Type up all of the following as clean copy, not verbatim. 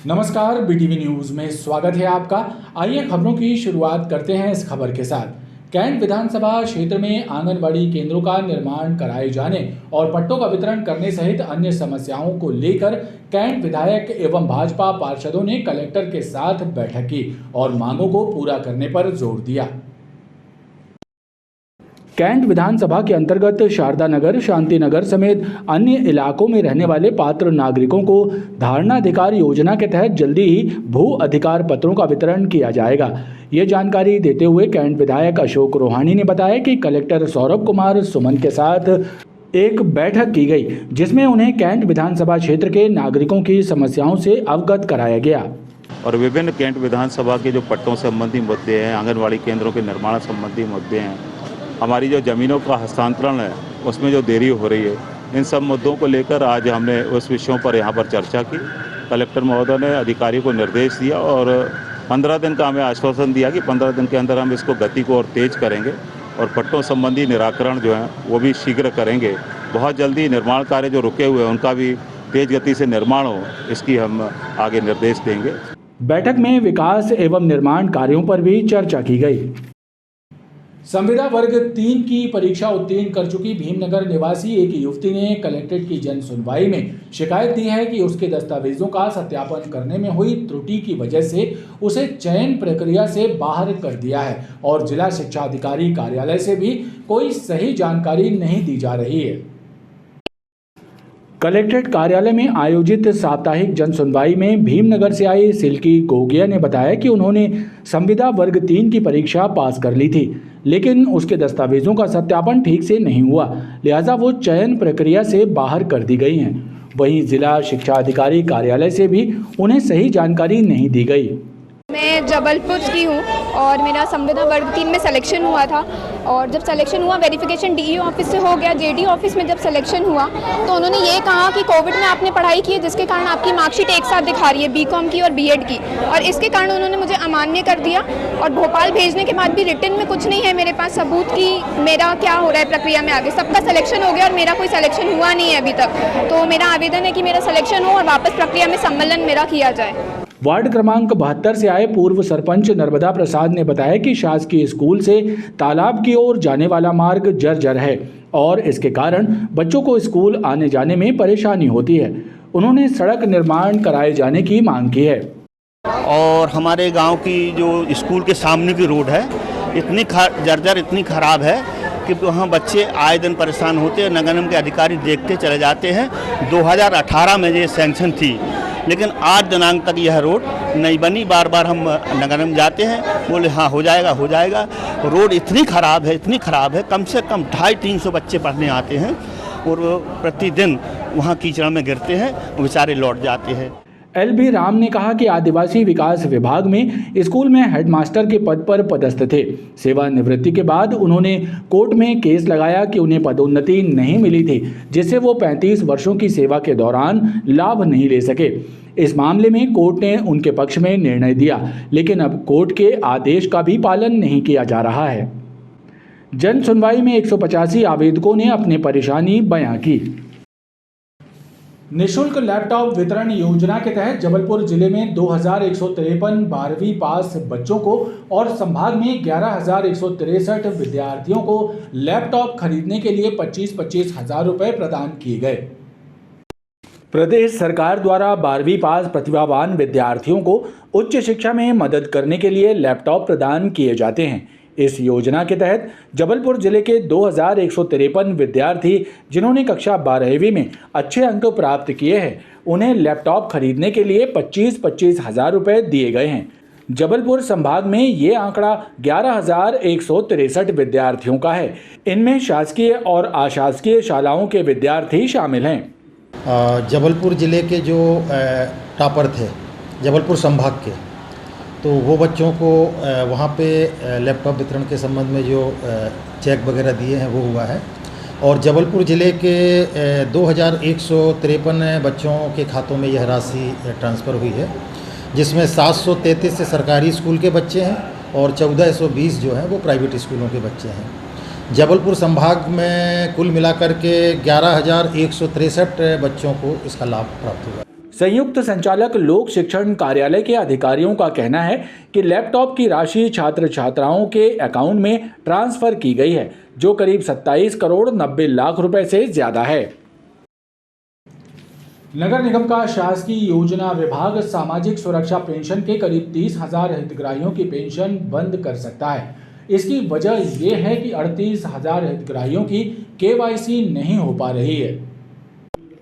नमस्कार, BTV news में स्वागत है आपका। आइए खबरों की शुरुआत करते हैं इस खबर के साथ। कैंट विधानसभा क्षेत्र में आंगनबाड़ी केंद्रों का निर्माण कराए जाने और पट्टों का वितरण करने सहित अन्य समस्याओं को लेकर कैंट विधायक एवं भाजपा पार्षदों ने कलेक्टर के साथ बैठक की और मांगों को पूरा करने पर जोर दिया। कैंट विधानसभा के अंतर्गत शारदा नगर, शांति नगर समेत अन्य इलाकों में रहने वाले पात्र नागरिकों को धारणाधिकार योजना के तहत जल्दी ही भू अधिकार पत्रों का वितरण किया जाएगा। ये जानकारी देते हुए कैंट विधायक अशोक रोहानी ने बताया कि कलेक्टर सौरभ कुमार सुमन के साथ एक बैठक की गई, जिसमें उन्हें कैंट विधानसभा क्षेत्र के नागरिकों की समस्याओं से अवगत कराया गया और विभिन्न कैंट विधानसभा के जो पट्टों संबंधी मुद्दे हैं, आंगनबाड़ी केंद्रों के निर्माण संबंधी मुद्दे हैं, हमारी जो ज़मीनों का हस्तांतरण है उसमें जो देरी हो रही है, इन सब मुद्दों को लेकर आज हमने उस विषयों पर यहाँ पर चर्चा की। कलेक्टर महोदय ने अधिकारियों को निर्देश दिया और 15 दिन का हमें आश्वासन दिया कि 15 दिन के अंदर हम इसको गति को और तेज करेंगे और पट्टों संबंधी निराकरण जो है वो भी शीघ्र करेंगे। बहुत जल्दी निर्माण कार्य जो रुके हुए हैं उनका भी तेज गति से निर्माण हो, इसकी हम आगे निर्देश देंगे। बैठक में विकास एवं निर्माण कार्यों पर भी चर्चा की गई। संविदा वर्ग 3 की परीक्षा उत्तीर्ण कर चुकी भीमनगर निवासी एक युवती ने कलेक्ट्रेट की जन सुनवाई में शिकायत दी है कि उसके दस्तावेजों का सत्यापन करने में हुई त्रुटि की वजह से उसे चयन प्रक्रिया से बाहर कर दिया है और जिला शिक्षा अधिकारी कार्यालय से भी कोई सही जानकारी नहीं दी जा रही है। कलेक्ट्रेट कार्यालय में आयोजित साप्ताहिक जन सुनवाई में भीमनगर से आई सिल्की गोगिया ने बताया कि उन्होंने संविदा वर्ग 3 की परीक्षा पास कर ली थी, लेकिन उसके दस्तावेजों का सत्यापन ठीक से नहीं हुआ, लिहाजा वो चयन प्रक्रिया से बाहर कर दी गई हैं। वहीं जिला शिक्षा अधिकारी कार्यालय से भी उन्हें सही जानकारी नहीं दी गई। मैं जबलपुर की हूँ और मेरा संविदा वर्ग 3 में सिलेक्शन हुआ था और जब सिलेक्शन हुआ वेरिफिकेशन डीईओ ऑफिस से हो गया। जेडी ऑफिस में जब सिलेक्शन हुआ तो उन्होंने ये कहा कि कोविड में आपने पढ़ाई की है, जिसके कारण आपकी मार्कशीट एक साथ दिखा रही है, बीकॉम की और बीएड की, और इसके कारण उन्होंने मुझे अमान्य कर दिया। और भोपाल भेजने के बाद भी रिटर्न में कुछ नहीं है मेरे पास सबूत की मेरा क्या हो रहा है प्रक्रिया में आगे। सबका सिलेक्शन हो गया और मेरा कोई सिलेक्शन हुआ नहीं है अभी तक। तो मेरा आवेदन है कि मेरा सिलेक्शन हो और वापस प्रक्रिया में सम्मेलन मेरा किया जाए। वार्ड क्रमांक 72 से आए पूर्व सरपंच नर्मदा प्रसाद ने बताया कि शासकीय स्कूल से तालाब की ओर जाने वाला मार्ग जर्जर है और इसके कारण बच्चों को स्कूल आने जाने में परेशानी होती है। उन्होंने सड़क निर्माण कराए जाने की मांग की है। और हमारे गांव की जो स्कूल के सामने की रोड है इतनी जर्जर इतनी खराब है कि वहाँ बच्चे आए दिन परेशान होते हैं। नगर निगम के अधिकारी देखते चले जाते हैं। 2018 में ये सैंक्शन थी, लेकिन आज दिनांक तक यह रोड नहीं बनी। बार बार हम नगर निगम जाते हैं, बोले हाँ हो जाएगा हो जाएगा। रोड इतनी ख़राब है, कम से कम 250-300 बच्चे पढ़ने आते हैं और प्रतिदिन वहाँ कीचड़ में गिरते हैं, बेचारे लौट जाते हैं। एलबी राम ने कहा कि आदिवासी विकास विभाग में स्कूल में हेडमास्टर के पद पर पदस्थ थे। सेवानिवृत्ति के बाद उन्होंने कोर्ट में केस लगाया कि उन्हें पदोन्नति नहीं मिली थी, जिससे वो 35 वर्षों की सेवा के दौरान लाभ नहीं ले सके। इस मामले में कोर्ट ने उनके पक्ष में निर्णय दिया, लेकिन अब कोर्ट के आदेश का भी पालन नहीं किया जा रहा है। जन सुनवाई में 185 आवेदकों ने अपनी परेशानी बयां की। निःशुल्क लैपटॉप वितरण योजना के तहत जबलपुर जिले में 2153 12वीं पास बच्चों को और संभाग में 11,163 विद्यार्थियों को लैपटॉप खरीदने के लिए 25-25 हजार रुपए प्रदान किए गए। प्रदेश सरकार द्वारा 12वीं पास प्रतिभावान विद्यार्थियों को उच्च शिक्षा में मदद करने के लिए लैपटॉप प्रदान किए जाते हैं। इस योजना के तहत जबलपुर जिले के 2153 विद्यार्थी जिन्होंने कक्षा 12वीं में अच्छे अंक प्राप्त किए हैं, उन्हें लैपटॉप खरीदने के लिए 25-25 हजार रुपये दिए गए हैं। जबलपुर संभाग में ये आंकड़ा 11,163 विद्यार्थियों का है। इनमें शासकीय और अशासकीय शालाओं के विद्यार्थी शामिल हैं। जबलपुर जिले के जो टॉपर थे जबलपुर संभाग के, तो वो बच्चों को वहाँ पे लैपटॉप वितरण के संबंध में जो चेक वगैरह दिए हैं वो हुआ है। और जबलपुर ज़िले के 2153 बच्चों के खातों में यह राशि ट्रांसफ़र हुई है, जिसमें 733 से सरकारी स्कूल के बच्चे हैं और 1420 जो हैं वो प्राइवेट स्कूलों के बच्चे हैं। जबलपुर संभाग में कुल मिलाकर के 11,163 बच्चों को इसका लाभ प्राप्त हुआ। संयुक्त संचालक लोक शिक्षण कार्यालय के अधिकारियों का कहना है कि लैपटॉप की राशि छात्र छात्राओं के अकाउंट में ट्रांसफर की गई है, जो करीब 27 करोड़ 90 लाख रुपए से ज्यादा है। नगर निगम का शासकीय योजना विभाग सामाजिक सुरक्षा पेंशन के करीब 30,000 हितग्राहियों की पेंशन बंद कर सकता है। इसकी वजह यह है कि 38,000 हितग्राहियों की केवाईसी नहीं हो पा रही है।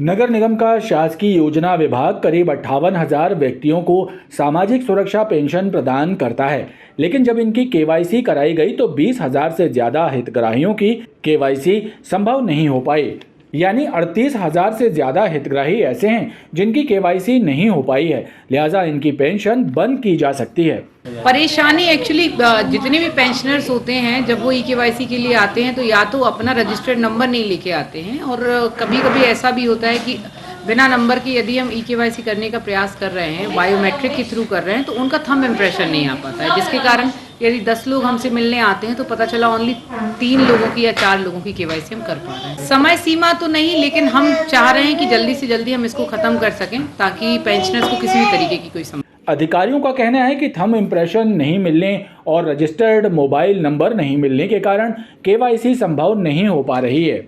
नगर निगम का शासकीय योजना विभाग करीब 58,000 व्यक्तियों को सामाजिक सुरक्षा पेंशन प्रदान करता है, लेकिन जब इनकी केवाईसी कराई गई तो 20,000 से ज्यादा हितग्राहियों की केवाईसी संभव नहीं हो पाई। यानी 38,000 से ज्यादा हितग्राही ऐसे हैं जिनकी केवाईसी नहीं हो पाई है, लिहाजा इनकी पेंशन बंद की जा सकती है। परेशानी एक्चुअली जितने भी पेंशनर्स होते हैं जब वो ई-केवाईसी के लिए आते हैं तो या तो अपना रजिस्टर्ड नंबर नहीं लेके आते हैं, और कभी कभी ऐसा भी होता है कि बिना नंबर के यदि हम ई-केवाईसी करने का प्रयास कर रहे हैं, बायोमेट्रिक के थ्रू कर रहे हैं, तो उनका थंब इम्प्रेशन नहीं आ पाता है, जिसके कारण यदि 10 लोग हमसे मिलने आते हैं तो पता चला ओनली 3 लोगों की या 4 लोगों की केवाईसी हम कर पा रहे हैं। समय सीमा तो नहीं, लेकिन हम चाह रहे हैं कि जल्दी से जल्दी हम इसको खत्म कर सकें ताकि पेंशनर्स को किसी भी तरीके की कोई समस्या। अधिकारियों का कहना है कि थंब इम्प्रेशन नहीं मिलने और रजिस्टर्ड मोबाइल नंबर नहीं मिलने के कारण केवाईसी संभव नहीं हो पा रही है।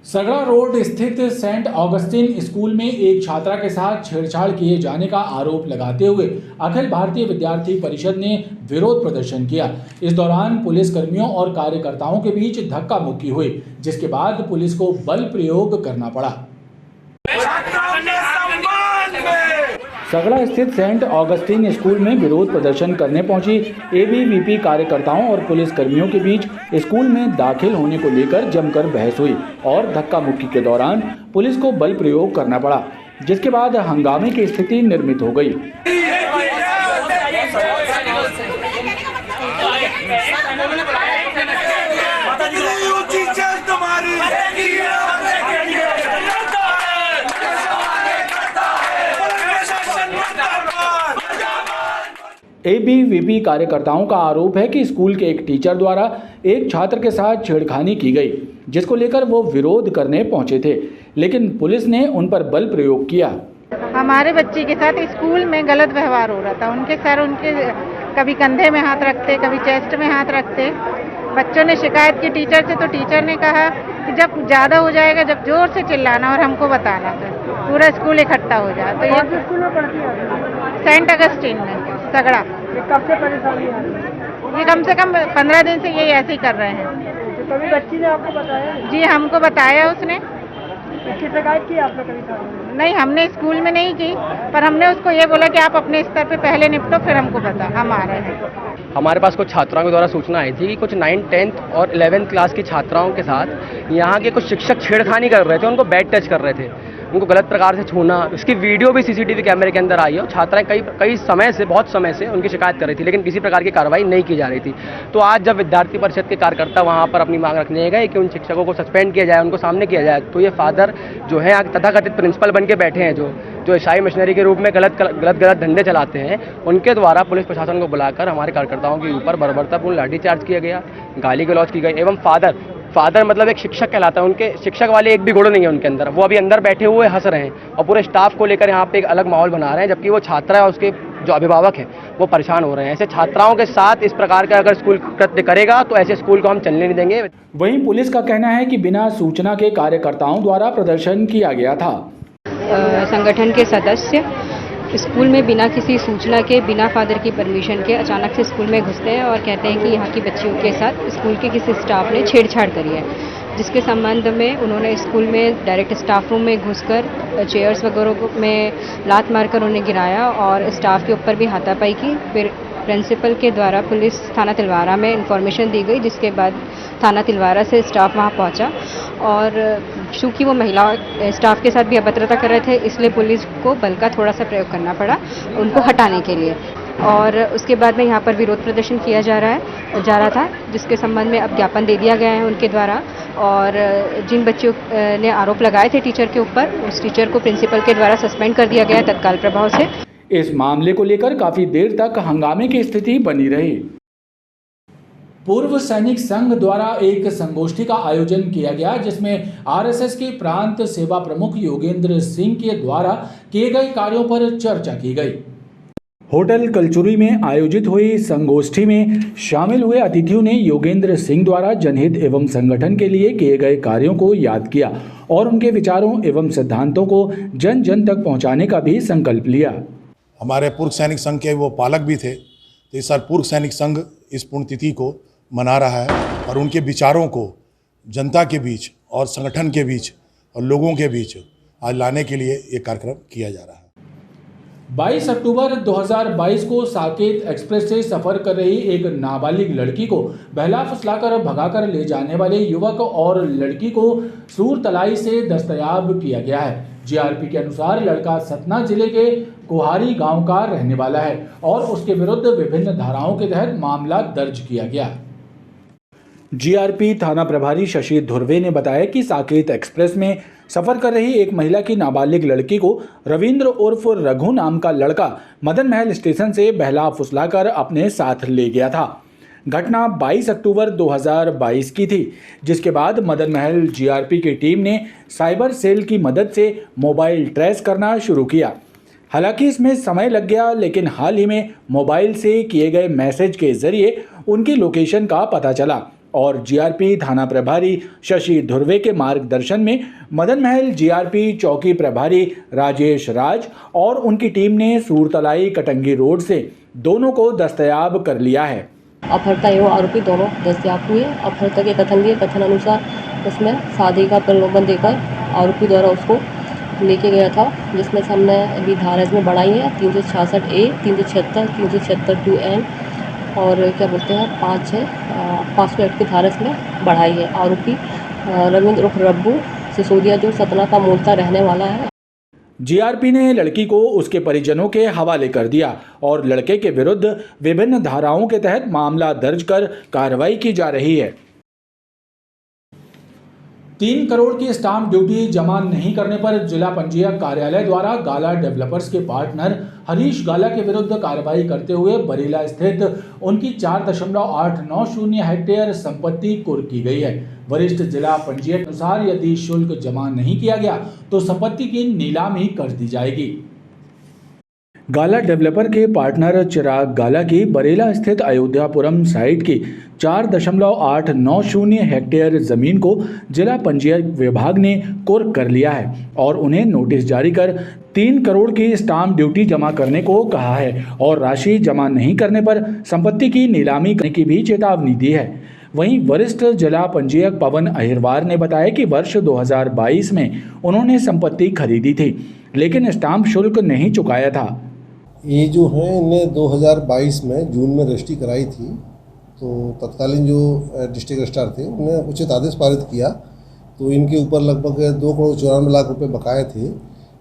सगड़ा रोड स्थित सेंट ऑगस्टिन स्कूल में एक छात्रा के साथ छेड़छाड़ किए जाने का आरोप लगाते हुए अखिल भारतीय विद्यार्थी परिषद ने विरोध प्रदर्शन किया। इस दौरान पुलिस कर्मियों और कार्यकर्ताओं के बीच धक्का मुक्की हुई, जिसके बाद पुलिस को बल प्रयोग करना पड़ा। सगड़ा स्थित सेंट ऑगस्टिन स्कूल में विरोध प्रदर्शन करने पहुंची एबीवीपी कार्यकर्ताओं और पुलिस कर्मियों के बीच स्कूल में दाखिल होने को लेकर जमकर बहस हुई और धक्का मुक्की के दौरान पुलिस को बल प्रयोग करना पड़ा, जिसके बाद हंगामे की स्थिति निर्मित हो गई। एबीवीपी कार्यकर्ताओं का आरोप है कि स्कूल के एक टीचर द्वारा एक छात्र के साथ छेड़खानी की गई, जिसको लेकर वो विरोध करने पहुंचे थे, लेकिन पुलिस ने उन पर बल प्रयोग किया। हमारे बच्चे के साथ स्कूल में गलत व्यवहार हो रहा था। उनके सर उनके कभी कंधे में हाथ रखते, कभी चेस्ट में हाथ रखते। बच्चों ने शिकायत की टीचर से, तो टीचर ने कहा कि जब ज़्यादा हो जाएगा, जब जोर से चिल्लाना और हमको बताना, तो पूरा स्कूल इकट्ठा हो जाए। तो ये स्कूल में पढ़ती है सेंट अगस्टिन में सगड़ा। कब से परेशानी आ रही है? ये कम से कम 15 दिन से ये ऐसे ही कर रहे हैं। कभी बच्ची ने आपको बताया? जी, हमको बताया उसने। इसकी शिकायत की आपने कभी? नहीं, हमने स्कूल में नहीं की, पर हमने उसको ये बोला कि आप अपने स्तर पे पहले निपटो, फिर हमको बता, हम आ रहे हैं। हमारे पास कुछ छात्राओं के द्वारा सूचना आई थी कि कुछ 9th, 10th और 11th क्लास की छात्राओं के साथ यहाँ के कुछ शिक्षक छेड़खानी कर रहे थे, उनको बैड टच कर रहे थे, उनको गलत प्रकार से छूना। इसकी वीडियो भी सीसीटीवी कैमरे के अंदर आई है। छात्राएं कई समय से, बहुत समय से उनकी शिकायत कर रही थी, लेकिन किसी प्रकार की कार्रवाई नहीं की जा रही थी। तो आज जब विद्यार्थी परिषद के कार्यकर्ता वहाँ पर अपनी मांग रखने गए कि उन शिक्षकों को सस्पेंड किया जाए, उनको सामने किया जाए, तो ये फादर जो है तथाकथित प्रिंसिपल बन के बैठे हैं, जो ईसाई मिशनरी के रूप में गलत धंधे चलाते हैं, उनके द्वारा पुलिस प्रशासन को बुलाकर हमारे कार्यकर्ताओं के ऊपर बर्बरतापूर्ण लाठीचार्ज किया गया, गाली गलौज की गई। एवं फादर मतलब एक शिक्षक कहलाता है, उनके शिक्षक वाले एक भी गुण नहीं है उनके अंदर। वो अभी अंदर बैठे हुए हंस रहे हैं और पूरे स्टाफ को लेकर यहाँ पे एक अलग माहौल बना रहे हैं, जबकि वो छात्रा है, उसके जो अभिभावक हैं वो परेशान हो रहे हैं। ऐसे छात्राओं के साथ इस प्रकार का अगर स्कूल कृत्य करेगा तो ऐसे स्कूल को हम चलने नहीं देंगे। वहीं पुलिस का कहना है कि बिना सूचना के कार्यकर्ताओं द्वारा प्रदर्शन किया गया था। संगठन के सदस्य स्कूल में बिना किसी सूचना के, बिना फादर की परमिशन के अचानक से स्कूल में घुसते हैं और कहते हैं कि यहाँ की बच्चियों के साथ स्कूल के किसी स्टाफ ने छेड़छाड़ करी है, जिसके संबंध में उन्होंने स्कूल में डायरेक्ट स्टाफ रूम में घुसकर चेयर्स वगैरह में लात मारकर उन्हें गिराया और स्टाफ के ऊपर भी हाथापाई की। फिर प्रिंसिपल के द्वारा पुलिस थाना तिलवारा में इंफॉर्मेशन दी गई, जिसके बाद थाना तिलवारा से स्टाफ वहां पहुंचा और चूँकि वो महिला स्टाफ के साथ भी अभद्रता कर रहे थे, इसलिए पुलिस को बल का थोड़ा सा प्रयोग करना पड़ा उनको हटाने के लिए। और उसके बाद में यहाँ पर विरोध प्रदर्शन किया जा रहा था, जिसके संबंध में अब ज्ञापन दे दिया गया है उनके द्वारा। और जिन बच्चों ने आरोप लगाए थे टीचर के ऊपर, उस टीचर को प्रिंसिपल के द्वारा सस्पेंड कर दिया गया तत्काल प्रभाव से। इस मामले को लेकर काफी देर तक हंगामे की स्थिति बनी रही। पूर्व सैनिक संघ द्वारा एक संगोष्ठी का आयोजन किया गया, जिसमें आरएसएस के प्रांत सेवा प्रमुख योगेंद्र सिंह के द्वारा किए गए कार्यों पर चर्चा की गई। होटल कलचुरी में आयोजित हुई संगोष्ठी में शामिल हुए अतिथियों ने योगेंद्र सिंह द्वारा जनहित एवं संगठन के लिए किए गए कार्यों को याद किया और उनके विचारों एवं सिद्धांतों को जन जन तक पहुंचाने का भी संकल्प लिया। हमारे पूर्व सैनिक संघ के वो पालक भी थे, तो इस साल पूर्व सैनिक संघ इस पुण्यतिथि को मना रहा है और उनके विचारों को जनता के बीच और संगठन के बीच और लोगों के बीच आज लाने के लिए ये कार्यक्रम किया जा रहा है। 22 अक्टूबर 2022 को साकेत एक्सप्रेस से सफर कर रही एक नाबालिग लड़की को बहला फुसलाकर भगाकर ले जाने वाले युवक और लड़की को सूरतलाई से दस्तयाब किया गया है। जीआरपी के अनुसार लड़का सतना जिले के कोहारी गांव का रहने वाला है और उसके विरुद्ध विभिन्न धाराओं के तहत मामला दर्ज किया गया। जीआरपी थाना प्रभारी शशि धुर्वे ने बताया कि साकेत एक्सप्रेस में सफर कर रही एक महिला की नाबालिग लड़की को रविंद्र उर्फ रघु नाम का लड़का मदन महल स्टेशन से बहला फुसलाकर अपने साथ ले गया था। घटना 22 अक्टूबर 2022 की थी, जिसके बाद मदन महल जीआरपी की टीम ने साइबर सेल की मदद से मोबाइल ट्रेस करना शुरू किया। हालांकि इसमें समय लग गया, लेकिन हाल ही में मोबाइल से किए गए मैसेज के जरिए उनकी लोकेशन का पता चला और जीआरपी थाना प्रभारी शशि धुर्वे के मार्गदर्शन में मदन महल जीआरपी चौकी प्रभारी राजेश राज और उनकी टीम ने सूरतलाई कटंगी रोड से दोनों को दस्तयाब कर लिया है। अपहर्ता एवं आरोपी दोनों दस्तयाब हुए। अपहर्ता के कथन दिए, कथन अनुसार उसमें शादी का प्रलोभन देकर आरोपी द्वारा उसको लेके गया था, जिसमें से हमने अभी धारा इसमें बढ़ाई है 366A, 376, 376 2N और क्या बोलते हैं 5 एक्ट की धारा इसमें बढ़ाई है। आरोपी रविंद्र उर्फ रब्बू सिसोदिया जो सतना का मूलतः रहने वाला है। जीआरपी ने लड़की को उसके परिजनों के हवाले कर दिया और लड़के के विरुद्ध विभिन्न धाराओं के तहत मामला दर्ज कर कार्रवाई की जा रही है। 3 करोड़ की स्टाम्प ड्यूटी जमा नहीं करने पर जिला पंजीयक कार्यालय द्वारा गाला डेवलपर्स के पार्टनर हरीश गाला के विरुद्ध कार्रवाई करते हुए बरेला स्थित उनकी 4.890 हेक्टेयर संपत्ति कुर्क की गई है। वरिष्ठ जिला पंजीयक के अनुसार यदि शुल्क जमा नहीं किया गया तो संपत्ति की नीलामी कर दी जाएगी। गाला डेवलपर के पार्टनर चिराग गाला की बरेला स्थित अयोध्यापुरम साइट की 4.890 हेक्टेयर जमीन को जिला पंजीयक विभाग ने कुर्क कर लिया है और उन्हें नोटिस जारी कर 3 करोड़ की स्टाम्प ड्यूटी जमा करने को कहा है और राशि जमा नहीं करने पर संपत्ति की नीलामी करने की भी चेतावनी दी है। वहीं वरिष्ठ जिला पंजीयक पवन अहिरवार ने बताया कि वर्ष 2022 में उन्होंने संपत्ति खरीदी थी, लेकिन स्टाम्प शुल्क नहीं चुकाया था। ये जो है इन्हें 2022 में जून में रजिस्ट्री कराई थी, तो तत्कालीन जो डिस्ट्रिक्ट रजिस्ट्रार थे उन्होंने उचित आदेश पारित किया, तो इनके ऊपर लगभग 2,94 लाख रुपए बकाए थे।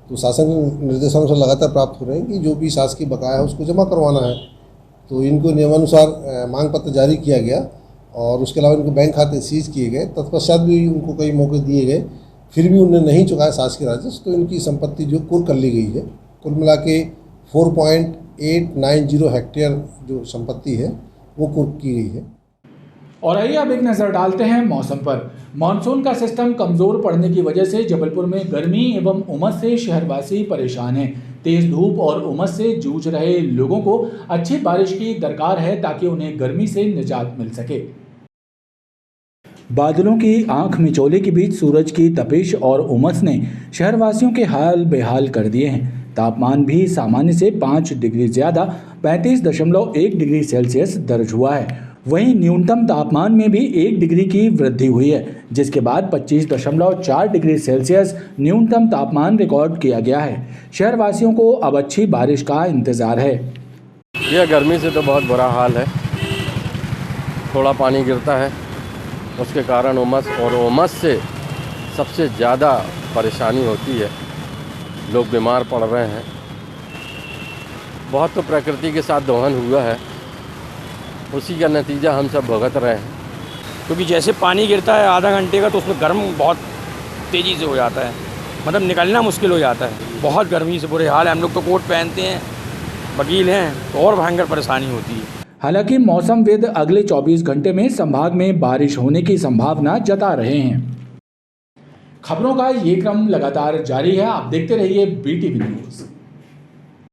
तो शासन के निर्देशों से लगातार प्राप्त हो रहे हैं कि जो भी शासकीय बकाया है उसको जमा करवाना है। तो इनको नियमानुसार मांग पत्र जारी किया गया और उसके अलावा इनको बैंक खाते सीज किए गए। तत्पश्चात भी उनको कई मौके दिए गए, फिर भी उन्होंने नहीं चुकाया शासकीय राजस्व, तो इनकी संपत्ति जो कुर्क कर ली गई है। कुल मिला के 4.890 हेक्टेयर जो संपत्ति है वो कुर्क की गई है। और आइए अब एक नजर डालते हैं मौसम पर। मानसून का सिस्टम कमजोर पड़ने की वजह से जबलपुर में गर्मी एवं उमस से शहरवासी परेशान हैं। तेज धूप और उमस से जूझ रहे लोगों को अच्छी बारिश की दरकार है ताकि उन्हें गर्मी से निजात मिल सके। बादलों की आंख मिचौले के बीच सूरज की तपिश और उमस ने शहरवासियों के हाल बेहाल कर दिए हैं। तापमान भी सामान्य से 5 डिग्री ज़्यादा 35.1 डिग्री सेल्सियस दर्ज हुआ है। वहीं न्यूनतम तापमान में भी 1 डिग्री की वृद्धि हुई है, जिसके बाद 25.4 डिग्री सेल्सियस न्यूनतम तापमान रिकॉर्ड किया गया है। शहरवासियों को अब अच्छी बारिश का इंतज़ार है। यह गर्मी से तो बहुत बुरा हाल है, थोड़ा पानी गिरता है उसके कारण उमस, और उमस से सबसे ज़्यादा परेशानी होती है, लोग बीमार पड़ रहे हैं। बहुत तो प्रकृति के साथ दोहन हुआ है, उसी का नतीजा हम सब भुगत रहे हैं। क्योंकि जैसे पानी गिरता है आधा घंटे का तो उसमें गर्म बहुत तेज़ी से हो जाता है, मतलब निकलना मुश्किल हो जाता है। बहुत गर्मी से बुरे हाल है। हम लोग तो कोट पहनते हैं, वकील हैं, तो और भयंकर परेशानी होती है। हालांकि मौसमविद अगले 24 घंटे में संभाग में बारिश होने की संभावना जता रहे हैं। खबरों का ये क्रम लगातार जारी है, आप देखते रहिए BTV न्यूज़।